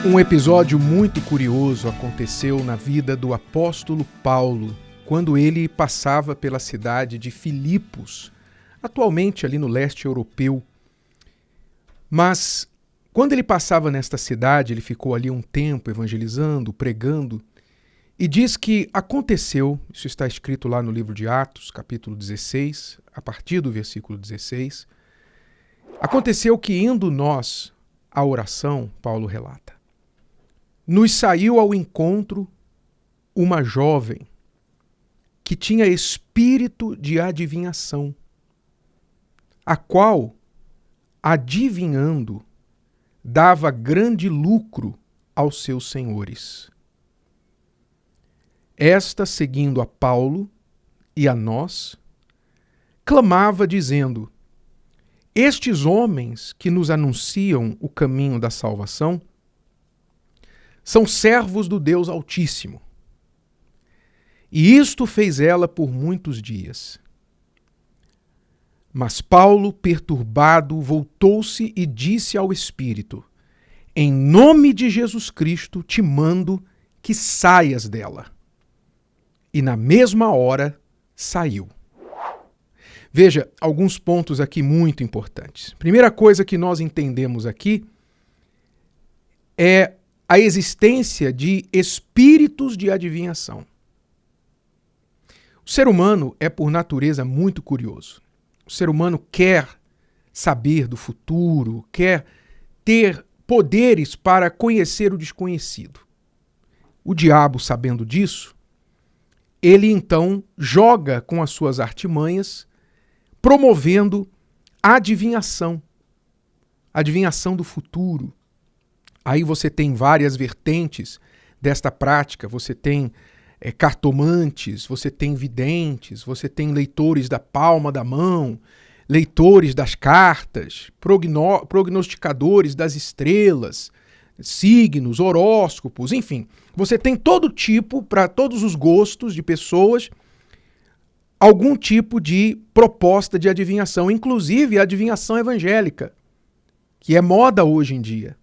Um episódio muito curioso aconteceu na vida do apóstolo Paulo, quando ele passava pela cidade de Filipos, atualmente ali no leste europeu. Mas quando ele passava nesta cidade, ele ficou ali um tempo evangelizando, pregando, e diz que aconteceu, isso está escrito lá no livro de Atos, capítulo 16, a partir do versículo 16, aconteceu que indo nós à oração, Paulo relata, nos saiu ao encontro uma jovem que tinha espírito de adivinhação, a qual, adivinhando, dava grande lucro aos seus senhores. Esta, seguindo a Paulo e a nós, clamava dizendo: estes homens que nos anunciam o caminho da salvação são servos do Deus Altíssimo. E isto fez ela por muitos dias. Mas Paulo, perturbado, voltou-se e disse ao Espírito: em nome de Jesus Cristo te mando que saias dela. E na mesma hora saiu. Veja, alguns pontos aqui muito importantes. Primeira coisa que nós entendemos aqui é a existência de espíritos de adivinhação. O ser humano é, por natureza, muito curioso. O ser humano quer saber do futuro, quer ter poderes para conhecer o desconhecido. O diabo, sabendo disso, ele então joga com as suas artimanhas, promovendo a adivinhação do futuro. Aí você tem várias vertentes desta prática, você tem cartomantes, você tem videntes, você tem leitores da palma da mão, leitores das cartas, prognosticadores das estrelas, signos, horóscopos, enfim. Você tem todo tipo, para todos os gostos de pessoas, algum tipo de proposta de adivinhação, inclusive a adivinhação evangélica, que é moda hoje em dia.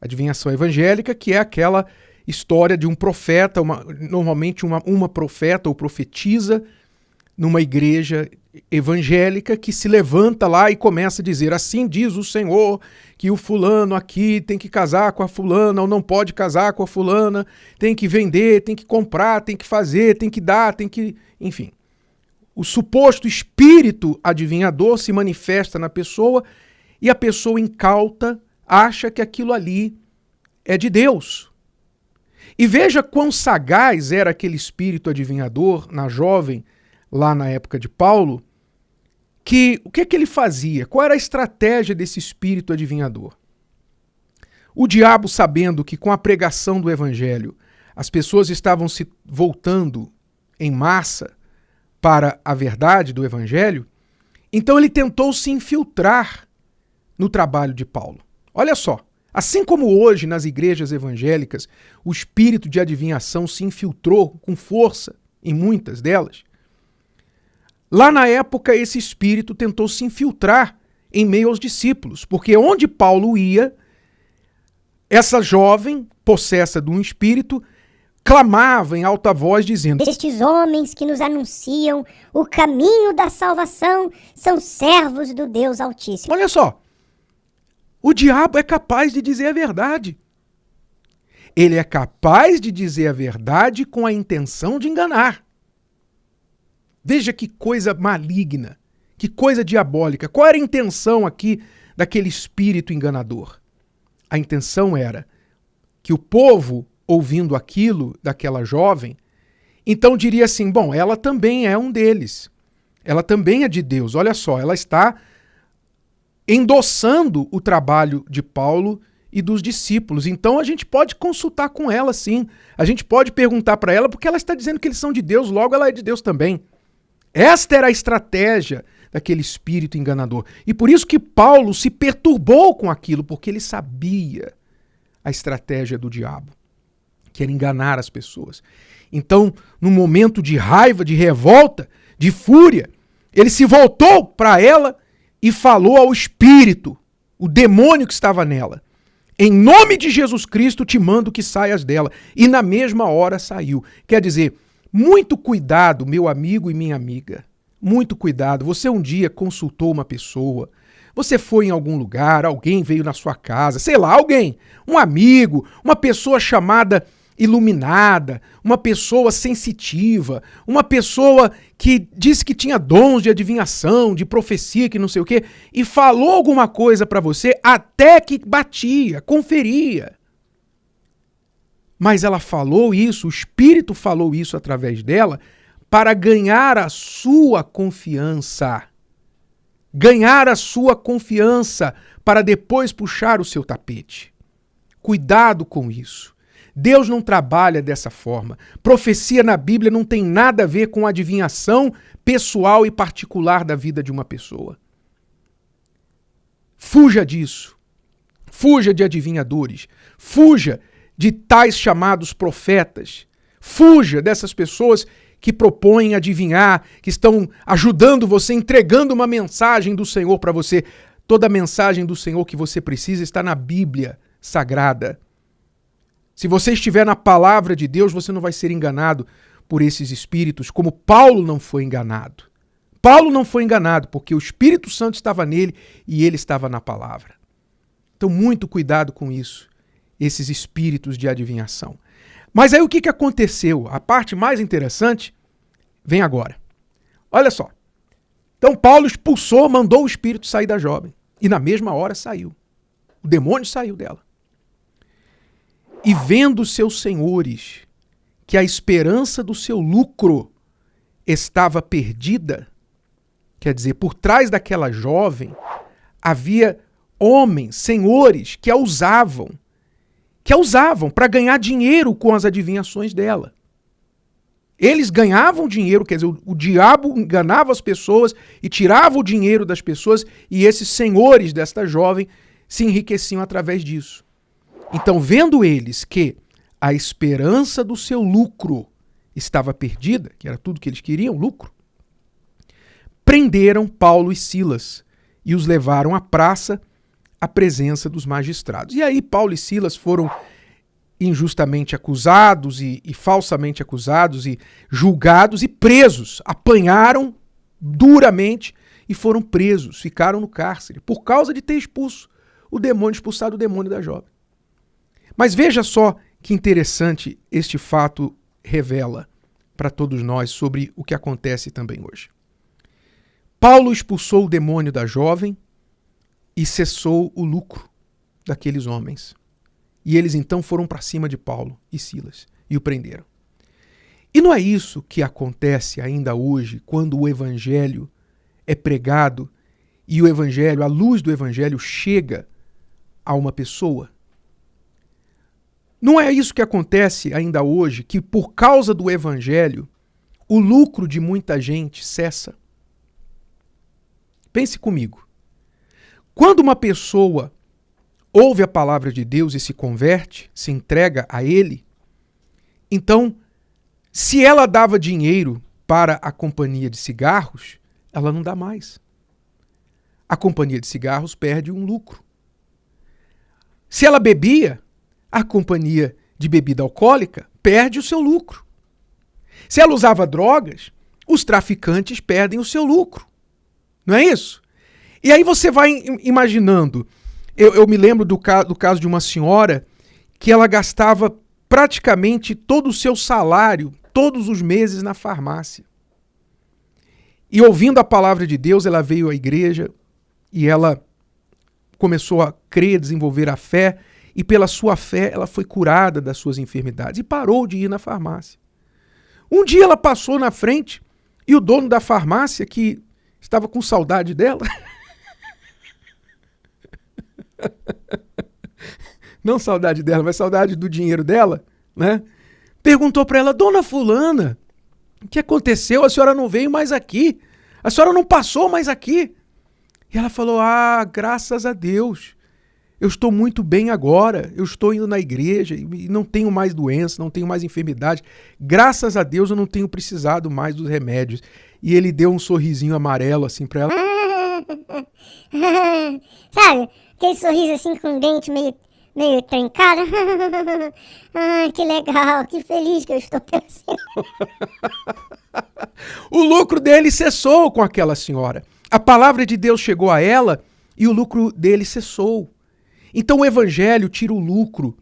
Adivinhação evangélica, que é aquela história de um profeta, normalmente uma profeta ou profetisa numa igreja evangélica que se levanta lá e começa a dizer: assim diz o Senhor que o fulano aqui tem que casar com a fulana ou não pode casar com a fulana, tem que vender, tem que comprar, tem que fazer, tem que dar, tem que... Enfim, o suposto espírito adivinhador se manifesta na pessoa e a pessoa incauta acha que aquilo ali é de Deus. E veja quão sagaz era aquele espírito adivinhador na jovem, lá na época de Paulo, que o que ele fazia? Qual era a estratégia desse espírito adivinhador? O diabo, sabendo que com a pregação do evangelho as pessoas estavam se voltando em massa para a verdade do evangelho, então ele tentou se infiltrar no trabalho de Paulo. Olha só, assim como hoje nas igrejas evangélicas o espírito de adivinhação se infiltrou com força em muitas delas, lá na época esse espírito tentou se infiltrar em meio aos discípulos, porque onde Paulo ia, essa jovem, possessa de um espírito, clamava em alta voz dizendo: estes homens que nos anunciam o caminho da salvação são servos do Deus Altíssimo. Olha só, o diabo é capaz de dizer a verdade. Ele é capaz de dizer a verdade com a intenção de enganar. Veja que coisa maligna, que coisa diabólica. Qual era a intenção aqui daquele espírito enganador? A intenção era que o povo, ouvindo aquilo daquela jovem, então diria assim: bom, ela também é um deles. Ela também é de Deus. Olha só, ela está endossando o trabalho de Paulo e dos discípulos. Então a gente pode consultar com ela, sim. A gente pode perguntar para ela, porque ela está dizendo que eles são de Deus, logo ela é de Deus também. Esta era a estratégia daquele espírito enganador. E por isso que Paulo se perturbou com aquilo, porque ele sabia a estratégia do diabo, que era enganar as pessoas. Então, num momento de raiva, de revolta, de fúria, ele se voltou para ela e falou ao espírito, o demônio que estava nela: Em nome de Jesus Cristo te mando que saias dela. E na mesma hora saiu. Quer dizer, muito cuidado, meu amigo e minha amiga. Muito cuidado. Você um dia consultou uma pessoa, você foi em algum lugar, alguém veio na sua casa, sei lá, alguém, um amigo, uma pessoa chamada iluminada, uma pessoa sensitiva, uma pessoa que disse que tinha dons de adivinhação, de profecia, que não sei o quê, e falou alguma coisa para você até que batia, conferia. Mas ela falou isso, o Espírito falou isso através dela para ganhar a sua confiança. Ganhar a sua confiança para depois puxar o seu tapete. Cuidado com isso. Deus não trabalha dessa forma. Profecia na Bíblia não tem nada a ver com adivinhação pessoal e particular da vida de uma pessoa. Fuja disso. Fuja de adivinhadores. Fuja de tais chamados profetas. Fuja dessas pessoas que propõem adivinhar, que estão ajudando você, entregando uma mensagem do Senhor para você. Toda a mensagem do Senhor que você precisa está na Bíblia Sagrada. Se você estiver na palavra de Deus, você não vai ser enganado por esses espíritos, como Paulo não foi enganado. Paulo não foi enganado porque o Espírito Santo estava nele e ele estava na palavra. Então, muito cuidado com isso, esses espíritos de adivinhação. Mas aí o que aconteceu? A parte mais interessante vem agora. Olha só. Então Paulo expulsou, mandou o espírito sair da jovem. E na mesma hora saiu. O demônio saiu dela. E vendo seus senhores que a esperança do seu lucro estava perdida, quer dizer, por trás daquela jovem havia homens, senhores, que a usavam para ganhar dinheiro com as adivinhações dela. Eles ganhavam dinheiro, quer dizer, o diabo enganava as pessoas e tirava o dinheiro das pessoas, e esses senhores desta jovem se enriqueciam através disso. Então, vendo eles que a esperança do seu lucro estava perdida, que era tudo que eles queriam, lucro, prenderam Paulo e Silas e os levaram à praça, à presença dos magistrados. E aí Paulo e Silas foram injustamente acusados e falsamente acusados e julgados e presos. Apanharam duramente e foram presos, ficaram no cárcere por causa de ter expulsado o demônio da jovem. Mas veja só que interessante este fato revela para todos nós sobre o que acontece também hoje. Paulo expulsou o demônio da jovem e cessou o lucro daqueles homens. E eles então foram para cima de Paulo e Silas e o prenderam. E não é isso que acontece ainda hoje quando o evangelho é pregado e o evangelho, a luz do evangelho chega a uma pessoa? Não é isso que acontece ainda hoje, que por causa do evangelho, o lucro de muita gente cessa? Pense comigo. Quando uma pessoa ouve a palavra de Deus e se converte, se entrega a Ele, então, se ela dava dinheiro para a companhia de cigarros, ela não dá mais. A companhia de cigarros perde um lucro. Se ela bebia, a companhia de bebida alcoólica perde o seu lucro. Se ela usava drogas, os traficantes perdem o seu lucro. Não é isso? E aí você vai imaginando. Eu me lembro do caso de uma senhora que ela gastava praticamente todo o seu salário, todos os meses, na farmácia. E ouvindo a palavra de Deus, ela veio à igreja e ela começou a crer, desenvolver a fé, e pela sua fé ela foi curada das suas enfermidades e parou de ir na farmácia. Um dia ela passou na frente e o dono da farmácia, que estava com saudade dela, não saudade dela, mas saudade do dinheiro dela, né? Perguntou para ela: Dona Fulana, o que aconteceu? A senhora não veio mais aqui. A senhora não passou mais aqui. E ela falou: ah, graças a Deus. Eu estou muito bem agora. Eu estou indo na igreja e não tenho mais doença, não tenho mais enfermidade. Graças a Deus eu não tenho precisado mais dos remédios. E ele deu um sorrisinho amarelo assim para ela. Sabe? Aquele sorriso assim com o dente meio meio trincada. Ah, que legal, que feliz que eu estou pela senhora. O lucro dele cessou com aquela senhora. A palavra de Deus chegou a ela e o lucro dele cessou. Então o evangelho tira o lucro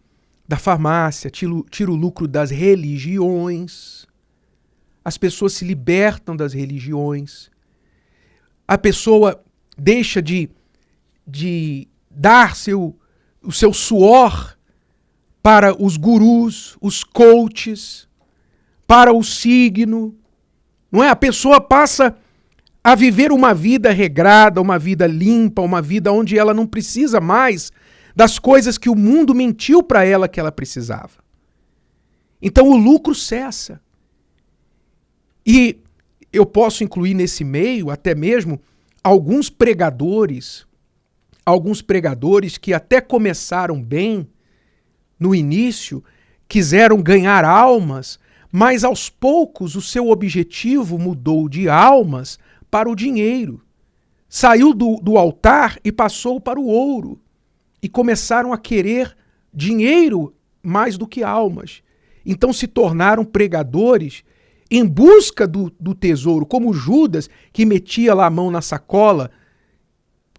da farmácia, tira o lucro das religiões. As pessoas se libertam das religiões. A pessoa deixa de dar o seu suor para os gurus, os coaches, para o signo. Não é? A pessoa passa a viver uma vida regrada, uma vida limpa, uma vida onde ela não precisa mais das coisas que o mundo mentiu para ela que ela precisava. Então o lucro cessa. E eu posso incluir nesse meio até mesmo alguns pregadores que até começaram bem no início, quiseram ganhar almas, mas aos poucos o seu objetivo mudou de almas para o dinheiro. Saiu do altar e passou para o ouro. E começaram a querer dinheiro mais do que almas. Então se tornaram pregadores em busca do tesouro, como Judas, que metia lá a mão na sacola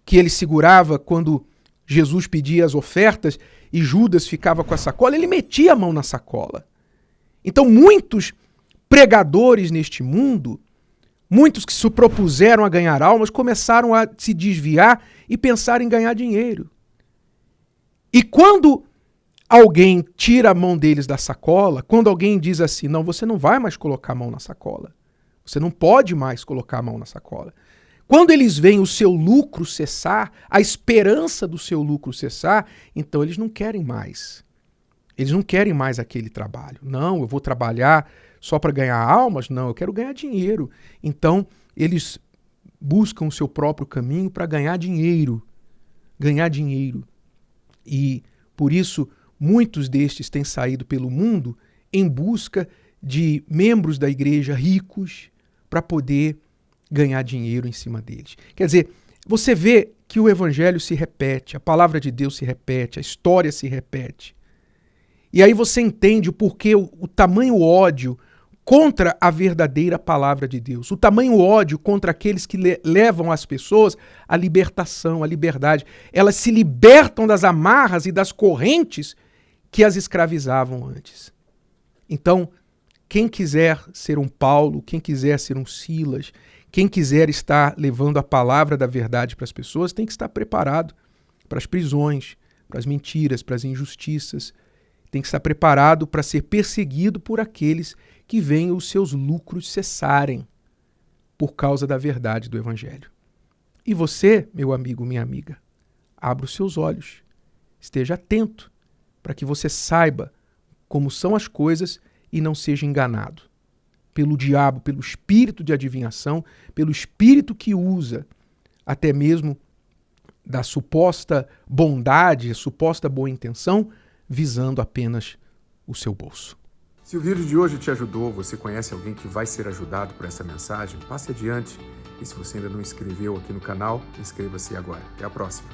que ele segurava quando Jesus pedia as ofertas e Judas ficava com a sacola, ele metia a mão na sacola. Então muitos pregadores neste mundo, muitos que se propuseram a ganhar almas, começaram a se desviar e pensar em ganhar dinheiro. E quando alguém tira a mão deles da sacola, quando alguém diz assim, não, você não vai mais colocar a mão na sacola, você não pode mais colocar a mão na sacola. Quando eles veem o seu lucro cessar, a esperança do seu lucro cessar, então eles não querem mais. Eles não querem mais aquele trabalho. Não, eu vou trabalhar só para ganhar almas? Não, eu quero ganhar dinheiro. Então, eles buscam o seu próprio caminho para ganhar dinheiro. Ganhar dinheiro. E, por isso, muitos destes têm saído pelo mundo em busca de membros da igreja ricos para poder ganhar dinheiro em cima deles. Quer dizer, você vê que o evangelho se repete, a palavra de Deus se repete, a história se repete. E aí você entende o porquê o tamanho ódio contra a verdadeira palavra de Deus, o tamanho ódio contra aqueles que levam as pessoas à libertação, à liberdade. Elas se libertam das amarras e das correntes que as escravizavam antes. Então, quem quiser ser um Paulo, quem quiser ser um Silas, quem quiser estar levando a palavra da verdade para as pessoas, tem que estar preparado para as prisões, para as mentiras, para as injustiças. Tem que estar preparado para ser perseguido por aqueles que veem os seus lucros cessarem por causa da verdade do Evangelho. E você, meu amigo, minha amiga, abra os seus olhos, esteja atento para que você saiba como são as coisas e não seja enganado pelo diabo, pelo espírito de adivinhação, pelo espírito que usa até mesmo da suposta bondade, suposta boa intenção, visando apenas o seu bolso. Se o vídeo de hoje te ajudou, você conhece alguém que vai ser ajudado por essa mensagem, passe adiante. E se você ainda não inscreveu aqui no canal, inscreva-se agora. Até a próxima.